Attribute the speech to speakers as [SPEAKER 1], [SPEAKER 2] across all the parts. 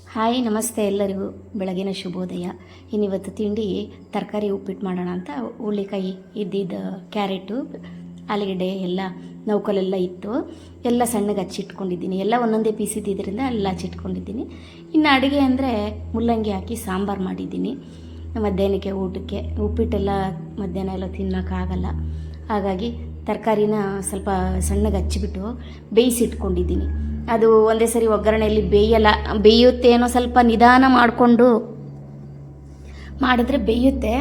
[SPEAKER 1] Hi ನಮಸ್ತೆ ಎಲ್ಲರಿಗೂ ಬೆಳಗಿನ ಶುಭೋದಯ. ಇನ್ನಿವತ್ತು ತಿಂಡಿ ತರಕಾರಿ ಉಪ್ಪಿಟ್ಟು ಮಾಡೋಣ ಅಂತ ಹುಳ್ಳಿಕಾಯಿ ಇದ್ದಿದ್ದು ಕ್ಯಾರೆಟು ಆಲೂಗಡ್ಡೆ ಎಲ್ಲ ನೌಕಲೆಲ್ಲ ಇತ್ತು, ಎಲ್ಲ ಸಣ್ಣಗೆ ಹಚ್ಚಿಟ್ಕೊಂಡಿದ್ದೀನಿ. ಎಲ್ಲ ಒಂದೊಂದೇ ಪೀಸ್ ಇದ್ದಿದ್ದರಿಂದ ಎಲ್ಲ ಹಚ್ಚಿಟ್ಕೊಂಡಿದ್ದೀನಿ. ಇನ್ನು ಅಡುಗೆ ಅಂದರೆ ಮುಲ್ಲಂಗಿ ಹಾಕಿ ಸಾಂಬಾರು ಮಾಡಿದ್ದೀನಿ ಮಧ್ಯಾಹ್ನಕ್ಕೆ ಊಟಕ್ಕೆ. ಉಪ್ಪಿಟ್ಟೆಲ್ಲ ಮಧ್ಯಾಹ್ನ ಎಲ್ಲ ತಿನ್ನೋಕ್ಕಾಗಲ್ಲ, ಹಾಗಾಗಿ ತರಕಾರಿನ ಸ್ವಲ್ಪ ಸಣ್ಣಗೆ ಹಚ್ಚಿಬಿಟ್ಟು ಬೇಯಿಸಿಟ್ಕೊಂಡಿದ್ದೀನಿ. ಅದು ಒಂದೇ ಸರಿ ಒಗ್ಗರಣೆಯಲ್ಲಿ ಬೇಯುತ್ತೇನೋ, ಸ್ವಲ್ಪ ನಿಧಾನ ಮಾಡಿಕೊಂಡು ಮಾಡಿದ್ರೆ ಬೇಯುತ್ತೆ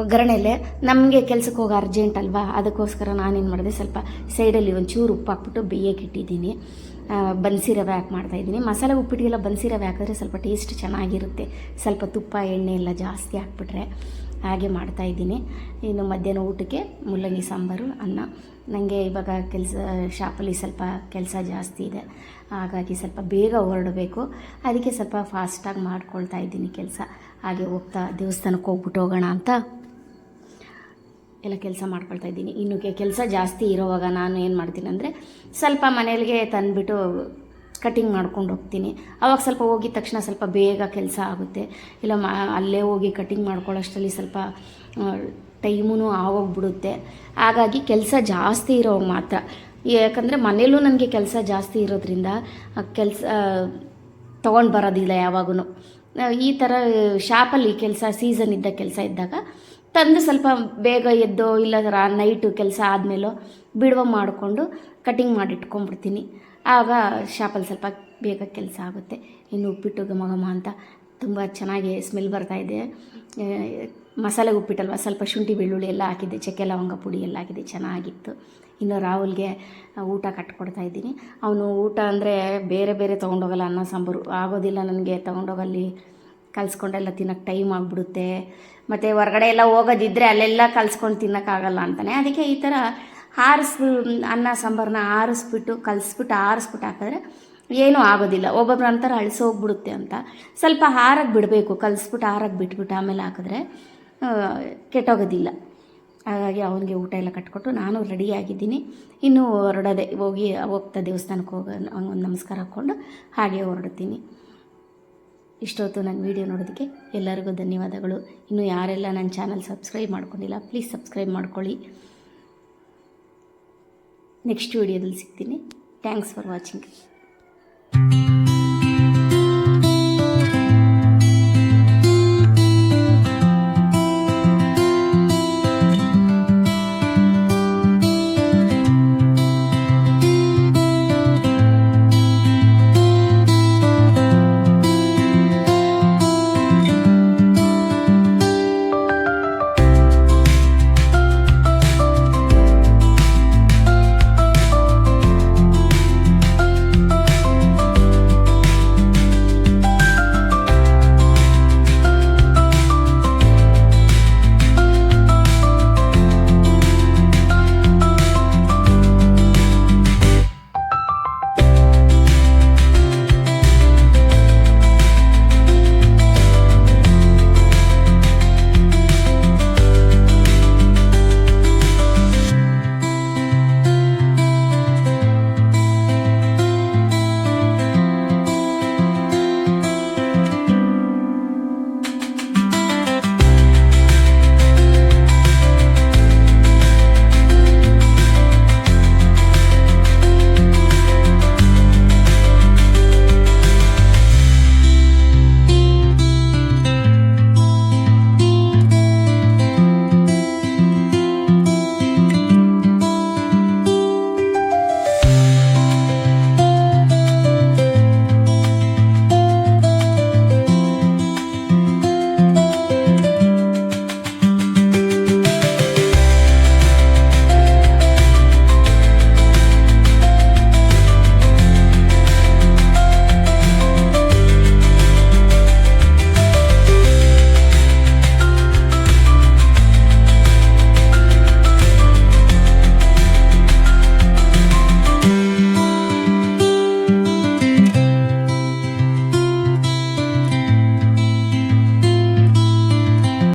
[SPEAKER 1] ಒಗ್ಗರಣೆಯಲ್ಲೇ. ನಮಗೆ ಕೆಲ್ಸಕ್ಕೆ ಹೋಗೋ ಅರ್ಜೆಂಟ್ ಅಲ್ವಾ, ಅದಕ್ಕೋಸ್ಕರ ನಾನೇನು ಮಾಡಿದೆ, ಸ್ವಲ್ಪ ಸೈಡಲ್ಲಿ ಒಂಚೂರು ಉಪ್ಪು ಹಾಕ್ಬಿಟ್ಟು ಬೇಯಕ್ಕೆ ಇಟ್ಟಿದ್ದೀನಿ. ಬನ್ಸಿ ರವೆ ಹಾಕಿ ಮಾಡ್ತಾಯಿದ್ದೀನಿ. ಮಸಾಲೆ ಉಪ್ಪಿಟ್ಟಿಗೆಲ್ಲ ಬನ್ಸಿ ರವೆ ಹಾಕಿದ್ರೆ ಸ್ವಲ್ಪ ಟೇಸ್ಟ್ ಚೆನ್ನಾಗಿರುತ್ತೆ, ಸ್ವಲ್ಪ ತುಪ್ಪ ಎಣ್ಣೆ ಎಲ್ಲ ಜಾಸ್ತಿ ಹಾಕ್ಬಿಟ್ರೆ. ಹಾಗೆ ಮಾಡ್ತಾಯಿದ್ದೀನಿ. ಇನ್ನು ಮಧ್ಯಾಹ್ನ ಊಟಕ್ಕೆ ಮುಲ್ಲಂಗಿ ಸಾಂಬಾರು, ಅನ್ನ. ನನಗೆ ಇವಾಗ ಶಾಪಲ್ಲಿ ಸ್ವಲ್ಪ ಕೆಲಸ ಜಾಸ್ತಿ ಇದೆ, ಹಾಗಾಗಿ ಸ್ವಲ್ಪ ಬೇಗ ಹೊರಡಬೇಕು. ಅದಕ್ಕೆ ಸ್ವಲ್ಪ ಫಾಸ್ಟಾಗಿ ಮಾಡ್ಕೊಳ್ತಾ ಇದ್ದೀನಿ ಕೆಲಸ. ಹಾಗೆ ಹೋಗ್ತಾ ದೇವಸ್ಥಾನಕ್ಕೆ ಹೋಗ್ಬಿಟ್ಟು ಹೋಗೋಣ ಅಂತ ಎಲ್ಲ ಕೆಲಸ ಮಾಡ್ಕೊಳ್ತಾ ಇದ್ದೀನಿ. ಇನ್ನು ಕೆಲಸ ಜಾಸ್ತಿ ಇರೋವಾಗ ನಾನು ಏನು ಮಾಡ್ತೀನಿ ಅಂದರೆ, ಸ್ವಲ್ಪ ಮನೆಯಲ್ಲಿಗೆ ತಂದುಬಿಟ್ಟು ಕಟಿಂಗ್ ಮಾಡ್ಕೊಂಡು ಹೋಗ್ತೀನಿ. ಆವಾಗ ಸ್ವಲ್ಪ ಹೋಗಿದ ತಕ್ಷಣ ಸ್ವಲ್ಪ ಬೇಗ ಕೆಲಸ ಆಗುತ್ತೆ. ಇಲ್ಲ ಅಲ್ಲೇ ಹೋಗಿ ಕಟಿಂಗ್ ಮಾಡ್ಕೊಳ್ಳೋಷ್ಟರಲ್ಲಿ ಸ್ವಲ್ಪ ಟೈಮೂ ಆಗೋಗ್ಬಿಡುತ್ತೆ. ಹಾಗಾಗಿ ಕೆಲಸ ಜಾಸ್ತಿ ಇರೋವಾಗ ಮಾತ್ರ, ಯಾಕಂದರೆ ಮನೇಲೂ ನನಗೆ ಕೆಲಸ ಜಾಸ್ತಿ ಇರೋದ್ರಿಂದ ಕೆಲಸ ತೊಗೊಂಡು ಬರೋದಿಲ್ಲ ಯಾವಾಗೂ. ಈ ಥರ ಶಾಪಲ್ಲಿ ಕೆಲಸ ಸೀಸನ್ ಇದ್ದ ಕೆಲಸ ಇದ್ದಾಗ ತಂದು ಸ್ವಲ್ಪ ಬೇಗ ಎದ್ದೋ ಇಲ್ಲ ನೈಟು ಕೆಲಸ ಆದಮೇಲೋ ಬಿಡುವ ಮಾಡಿಕೊಂಡು ಕಟಿಂಗ್ ಮಾಡಿ ಇಟ್ಕೊಂಡ್ಬಿಡ್ತೀನಿ. ಆಗ ಶಾಪಲ್ಲಿ ಸ್ವಲ್ಪ ಬೇಗ ಕೆಲಸ ಆಗುತ್ತೆ. ಇನ್ನು ಉಪ್ಪಿಟ್ಟು ಘಮ ಘಮ ಅಂತ ತುಂಬ ಚೆನ್ನಾಗಿ ಸ್ಮೆಲ್ ಬರ್ತಾಯಿದೆ. ಮಸಾಲೆ ಉಪ್ಪಿಟ್ಟಲ್ವ, ಸ್ವಲ್ಪ ಶುಂಠಿ ಬೆಳ್ಳುಳ್ಳಿ ಎಲ್ಲ ಹಾಕಿದ್ದೆ, ಚಕ್ಕೆ ಲವಂಗ ಪುಡಿ ಎಲ್ಲ ಹಾಕಿದ್ದೆ, ಚೆನ್ನಾಗಿತ್ತು. ಇನ್ನು ರಾಹುಲ್ಗೆ ಊಟ ಕಟ್ಕೊಡ್ತಾಯಿದ್ದೀನಿ. ಅವನು ಊಟ ಅಂದರೆ ಬೇರೆ ಬೇರೆ ತೊಗೊಂಡೋಗಲ್ಲ, ಅನ್ನ ಸಾಂಬಾರು ಆಗೋದಿಲ್ಲ ನನಗೆ, ತೊಗೊಂಡೋಗಲ್ಲಿ ಕಲಿಸ್ಕೊಂಡೆಲ್ಲ ತಿನ್ನೋಕ್ಕೆ ಟೈಮ್ ಆಗಿಬಿಡುತ್ತೆ. ಮತ್ತು ಹೊರಗಡೆ ಎಲ್ಲ ಹೋಗೋದಿದ್ದರೆ ಅಲ್ಲೆಲ್ಲ ಕಲಿಸ್ಕೊಂಡು ತಿನ್ನೋಕ್ಕಾಗಲ್ಲ ಅಂತಾನೆ. ಅದಕ್ಕೆ ಈ ಥರ ಅನ್ನ ಸಾಂಬಾರನ್ನ ಕಲಿಸ್ಬಿಟ್ಟು ಹಾಕಿದ್ರೆ ಏನೂ ಆಗೋದಿಲ್ಲ. ಒಬ್ಬೊಬ್ರು ಅಂತಾರೆ ಅಳಿಸೋಗ್ಬಿಡುತ್ತೆ ಅಂತ. ಸ್ವಲ್ಪ ಹಾರಕ್ಕೆ ಬಿಡಬೇಕು, ಕಲಿಸ್ಬಿಟ್ಟು ಹಾರಕ್ಕೆ ಬಿಟ್ಬಿಟ್ಟು ಆಮೇಲೆ ಹಾಕಿದ್ರೆ ಕೆಟ್ಟೋಗೋದಿಲ್ಲ. ಹಾಗಾಗಿ ಅವನಿಗೆ ಊಟ ಎಲ್ಲ ಕಟ್ಕೊಟ್ಟು ನಾನು ರೆಡಿಯಾಗಿದ್ದೀನಿ. ಇನ್ನೂ ಹೊರಡೋದೆ, ಹೋಗ್ತಾ ದೇವಸ್ಥಾನಕ್ಕೆ ಒಂದು ನಮಸ್ಕಾರ ಹಾಕ್ಕೊಂಡು ಹಾಗೆ ಹೊರಡ್ತೀನಿ. ಇಷ್ಟೊತ್ತು ನನ್ನ ವೀಡಿಯೋ ನೋಡೋದಕ್ಕೆ ಎಲ್ಲರಿಗೂ ಧನ್ಯವಾದಗಳು. ಇನ್ನು ಯಾರೆಲ್ಲ ನನ್ನ ಚಾನಲ್ ಸಬ್ಸ್ಕ್ರೈಬ್ ಮಾಡ್ಕೊಂಡಿಲ್ಲ, ಪ್ಲೀಸ್ ಸಬ್ಸ್ಕ್ರೈಬ್ ಮಾಡ್ಕೊಳ್ಳಿ. ನೆಕ್ಸ್ಟ್ ವೀಡಿಯೋದಲ್ಲಿ ಸಿಗ್ತೀನಿ. Thanks for watching.